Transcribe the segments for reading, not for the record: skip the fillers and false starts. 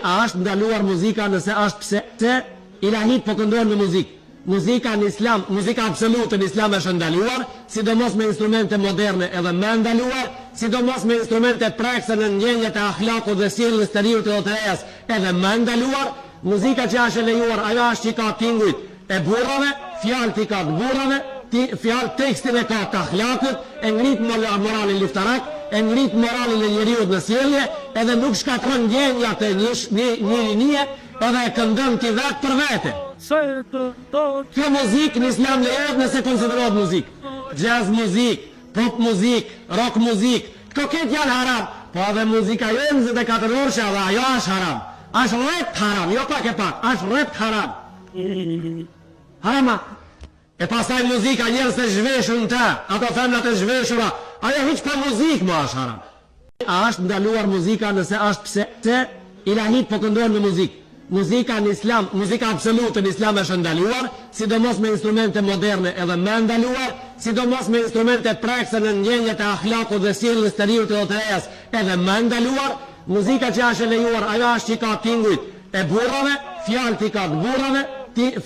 A është ndaluar muzika? Nëse është, pse ilahit po këndojnë në muzikë. Muzika në islam, muzika absolute në islam është ndaluar, sidomos me instrumente moderne edhe më ndaluar, sidomos me instrumente prekse në ndjenjat e akhlakut dhe sjelljes të riut të rejas edhe më ndaluar. Muzika që është e lejuar, ajo është që ka tingujt e burrave, fjalët i ka të burrave, fjalë tekstin e ka të akhlakut, e ngrit moralin luftarak, e ngrit moralin e njeriut në sjellje, edhe nuk shkatron ndjenjat e njërinie, edhe e këndon ti vetë për vete. Kjo muzikë në islam lejohet nëse konsiderohet muzikë. Jazz muzik, pop muzik, rock muzik, këto këtë janë haram. Po edhe muzika jo 24 orë dhe ajo është haram. Është rreth haram, jo pak e pak, është rreth haram. Harama. E pastaj muzika njerëz të zhveshur në ta, ato femrat e zhveshura, ajo hiç pa muzikë më është haram. A është ndaluar muzika? Nëse është, pse ilahit po këndojnë në muzikë. Muzika në islam, muzika absolute në islam është ndaluar, sidomos me instrumente moderne edhe më ndaluar, sidomos me instrumente prekse në ndjenjat e akhlakut dhe sjelljes të riut të rejas edhe më ndaluar. Muzika që është e lejuar, ajo është që ka tingujt e burrave, fjalët i ka të burrave,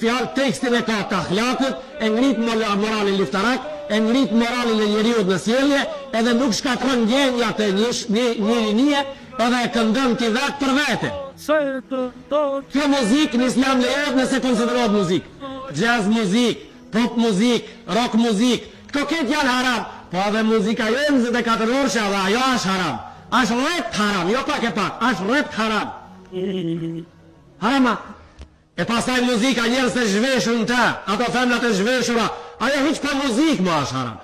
fjalë tekstin e ka të akhlakut, e ngrit moralin luftarak, e ngrit moralin e njeriut në sjellje, edhe nuk shkatron ndjenjat e njërinie, edhe e këndon ti vetë për vete. Kjo muzikë në islam lejohet nëse konsiderohet muzikë. Jazz muzik, pop muzik, rock muzik, këto këtë janë haram. Po edhe muzika jo 24 orë dhe ajo është haram. Është rreth haram, jo pak e pak, është rreth haram. Harama. E pastaj muzika njerëz të zhveshur në ta, ato femrat e zhveshura, ajo hiç pa muzikë më është haram.